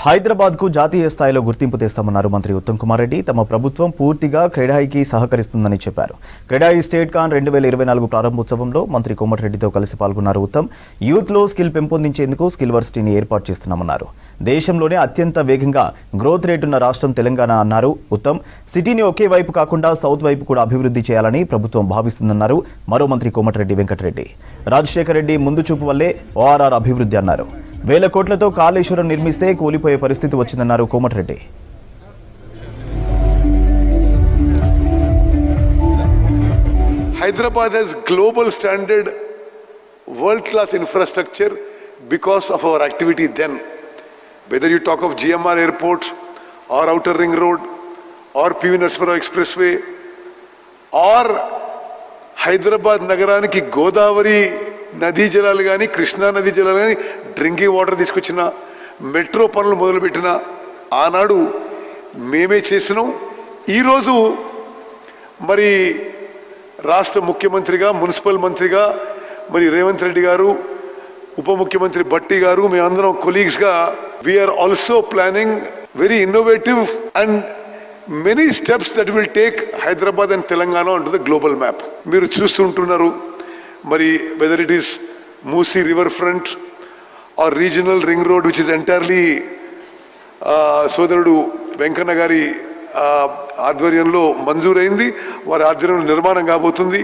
హైదరాబాద్ కు జాతీయ స్థాయిలో గుర్తింపు తెస్తామన్నారు మంత్రి ఉత్తమ్ కుమార్ రెడ్డి. తమ ప్రభుత్వం పూర్తిగా క్రెడాయికి సహకరిస్తుందని చెప్పారు. క్రెడాయి స్టేట్ కాన్ 2024 ప్రారంభోత్సవంలో మంత్రి కోమటిరెడ్డితో కలిసి పాల్గొన్నారు ఉత్తమ్. యూత్ లో స్కిల్ పెంపొందించేందుకు స్కిల్ వర్సిటీని ఏర్పాటు చేస్తున్నామన్నారు. దేశంలోనే అత్యంత వేగంగా గ్రోత్ రేట్ ఉన్న రాష్ట్రం తెలంగాణ అన్నారు ఉత్తమ్. సిటీని ఒకే వైపు కాకుండా సౌత్ వైపు కూడా అభివృద్ధి చేయాలని ప్రభుత్వం భావిస్తుందన్నారు మరో మంత్రి కోమటిరెడ్డి వెంకటరెడ్డి. రాజశేఖర రెడ్డి ముందు చూపు వల్లే ఓఆర్ఆర్ అభివృద్ధి అన్నారు. వేల కోట్లతో కాళేశ్వరం నిర్మిస్తే కూలిపోయే పరిస్థితి వచ్చిందన్నారు Komatireddy. Hyderabad has global standard world class infrastructure because of our activity then. Whether you talk of GMR airport or outer ring road or PV Narasimha expressway or Hyderabad nagaraniki Godavari నదీ జలాలు కానీ కృష్ణా నదీ జలాలు కానీ డ్రింకింగ్ వాటర్ తీసుకొచ్చిన metro పనులు మొదలుపెట్టిన ఆనాడు మేమే చేసినాం. ఈరోజు మరి రాష్ట్ర ముఖ్యమంత్రిగా మున్సిపల్ మంత్రిగా మరి రేవంత్ రెడ్డి గారు ఉప ముఖ్యమంత్రి భట్టి గారు మేమందరం కొలీగ్స్గా we are also planning very innovative and many steps that will take Hyderabad and Telangana on to the global map. మీరు చూస్తుంటున్నారు మరి whether it is Musi river front or regional ring road which is entirely సోదరుడు వెంకన్న గారి ఆధ్వర్యంలో మంజూరైంది, వారి ఆధ్వర్యంలో నిర్మాణం కాబోతుంది.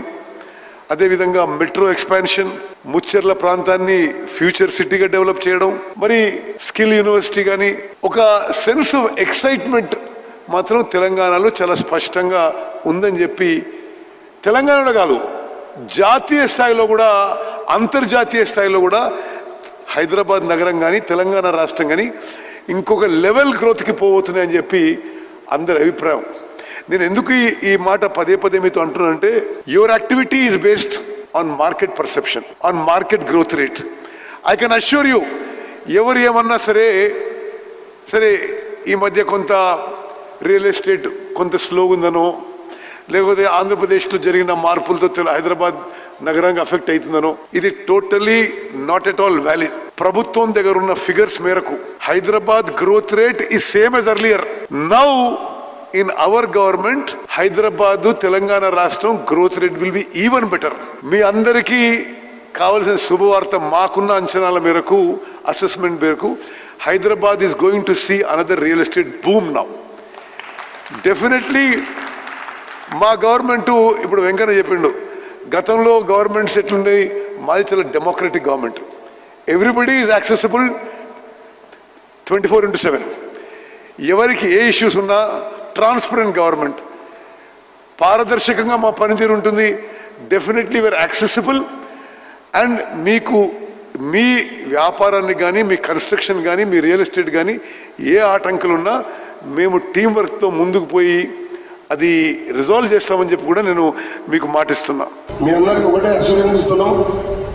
అదేవిధంగా మెట్రో ఎక్స్పాన్షన్, ముచ్చెర్ల ప్రాంతాన్ని ఫ్యూచర్ సిటీగా డెవలప్ చేయడం, మరి స్కిల్ యూనివర్సిటీ కానీ ఒక సెన్స్ ఆఫ్ ఎక్సైట్మెంట్ మాత్రం తెలంగాణలో చాలా స్పష్టంగా ఉందని చెప్పి తెలంగాణలో కాదు జాతీయ స్థాయిలో కూడా అంతర్జాతీయ స్థాయిలో కూడా హైదరాబాద్ నగరం కానీ తెలంగాణ రాష్ట్రం కానీ ఇంకొక లెవెల్ గ్రోత్కి పోతున్నాయని చెప్పి అందరి అభిప్రాయం. నేను ఎందుకు ఈ మాట పదే పదే మీతో అంటున్నానంటే your activity is based on market perception, on market growth rate. I can assure you, ఎవరు ఏమన్నా సరే ఈ మధ్య కొంత రియల్ ఎస్టేట్ కొంత స్లోగా ఉందనో లేకపోతే ఆంధ్రప్రదేశ్లో జరిగిన మార్పులతో హైదరాబాద్ నగరంగా అఫెక్ట్ అవుతుందనో ఇది totally not at all valid. ప్రభుత్వం దగ్గర ఉన్న ఫిగర్స్ మేరకు Hyderabad growth rate is same as earlier. Now in our government Hyderabad Telangana రాష్ట్రం growth rate will be even better. మీ అందరికీ కావాల్సిన శుభవార్త, మాకున్న అంచనాల మేరకు అసెస్మెంట్ మేరకు Hyderabad is going to see another real estate boom now. Definitely మా గవర్నమెంటు ఇప్పుడు వెంకన్న చెప్పిండు, గతంలో గవర్నమెంట్స్ ఎట్లున్నాయి, మాది చాలా democratic government. Everybody is accessible 24/7. ఎవరికి ఏ ఇష్యూస్ ఉన్నా ట్రాన్స్పరెంట్ గవర్నమెంట్, పారదర్శకంగా మా పనితీరు ఉంటుంది. డెఫినెట్లీ వీఆర్ యాక్సెసిబుల్ అండ్ మీకు మీ వ్యాపారాన్ని కానీ మీ కన్స్ట్రక్షన్ కానీ మీ రియల్ ఎస్టేట్ కానీ ఏ ఆటంకులున్నా మేము టీం వర్క్తో ముందుకు పోయి అది రిజాల్వ్ చేస్తామని చెప్పి కూడా నేను మీకు మాటిస్తున్నా. మీ అందరికీ ఒకటే అసూరిస్తున్నాం.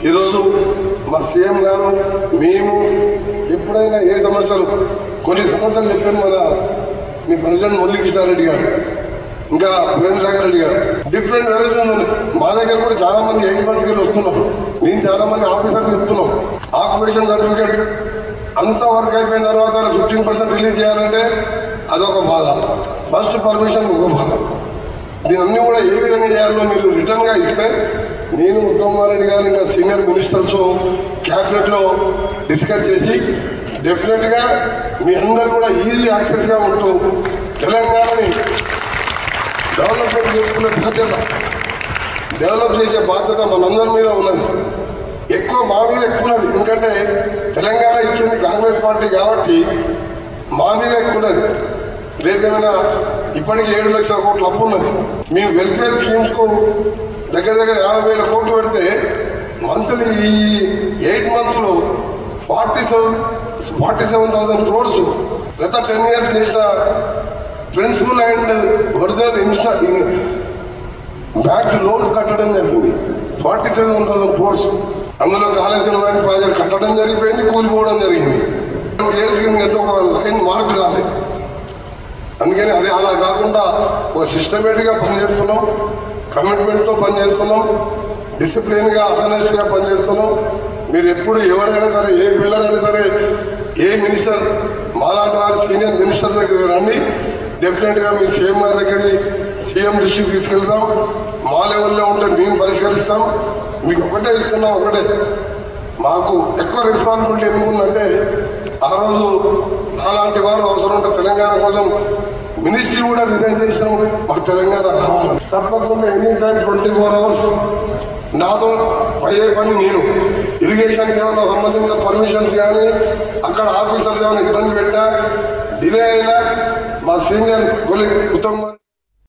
ఈరోజు మా సీఎం గారు మేము ఎప్పుడైనా ఏ సమస్యలు కొన్ని సమస్యలు చెప్పాను మన మీ ప్రెసిడెంట్ మురళీకృష్ణారెడ్డి గారు ఇంకా ప్రేమసాగర్ రెడ్డి గారు డిఫరెంట్ వెరైటీలు ఉన్నాయి. మా దగ్గర కూడా చాలా మంది 8 మంత్స్కి వస్తున్నారు. నేను చాలా మంది ఆఫీసర్లు చెప్తున్నాం ఆక్యుపేషన్ సర్టిఫికేట్ అంతా వర్క్ అయిపోయిన తర్వాత 15% రిలీజ్ చేయాలంటే అదొక బాధ, ఫస్ట్ పర్మిషన్ ఒక బాధ. దీన్ని కూడా ఏ విధంగా చేయాలో మీరు రిటర్న్గా ఇస్తే నేను ఉత్తమ్ కుమార్ రెడ్డి గారు ఇంకా సీనియర్ మినిస్టర్స్ క్యాబినెట్లో డిస్కస్ చేసి డెఫినెట్గా మీ అందరూ కూడా ఈజీ యాక్సెస్గా ఉంటూ తెలంగాణని డెవలప్మెంట్ చేసుకునే బాధ్యత, డెవలప్ చేసే బాధ్యత మనందరి మీద ఉన్నది. ఎక్కువ మా మీద ఎక్కువ ఉన్నది, ఎందుకంటే తెలంగాణ ఇచ్చింది కాంగ్రెస్ పార్టీ కాబట్టి మా మీద ఎక్కువ ఉన్నది. రేపేమైనా ఇప్పటికీ 7 లక్షల కోట్ల అప్పు ఉన్నది. మేము వెల్ఫేర్ స్కీమ్స్కు దగ్గర 50,000 కోట్లు పెడితే మంత్లీ ఈ 8 మంత్స్లో 47,000 crores గత 10 years చేసిన principal and original bank loans కట్టడం జరిగింది. 47,000 crores. అందులో కాళేశ్వరం లాంటి ప్రాజెక్ట్ కట్టడం జరిగిపోయింది, కూలిపోవడం జరిగింది. ఇయర్స్ కింద ఒక లైన్ మార్క్ రాలేదు. అందుకని అది అలా కాకుండా ఒక సిస్టమేటిక్గా పనిచేస్తున్నాం, కమిట్మెంట్తో పనిచేస్తున్నాం, డిసిప్లిన్గా ఆనెస్ట్గా పనిచేస్తున్నాం. మీరు ఎప్పుడు ఎవరైనా సరే, ఏ పిల్లలైనా సరే, ఏ మినిస్టర్ మాలాంటి వారి సీనియర్ మినిస్టర్ దగ్గరికి రండి, డెఫినెట్గా మీ సీఎం గారి దగ్గరికి సీఎం దృష్టికి తీసుకెళ్తాం. మా లెవెల్లో ఉంటే మేము పరిష్కరిస్తాం. మీకు ఒకటే ఇస్తున్నాం, ఒకటే మాకు ఎక్కువ రెస్పాన్సిబిలిటీ ఎందుకుందంటే ఆ రోజు అలాంటి వారు అవసరం ఉంటే తెలంగాణ కోసం మినిస్ట్రీ కూడా రిజైన్ చేసినాం. మాకు తెలంగాణ తప్పకుండా ఎనీ టైం 24 hours నాతో అయ్యే పని నేను. ఇరిగేషన్కి ఏమైనా సంబంధించిన పర్మిషన్స్ కానీ అక్కడ ఆఫీసర్స్ ఏమైనా ఇబ్బంది పెట్టినా డిలే అయినా మా సీనియర్ కొలీగ్ ఉత్తమ్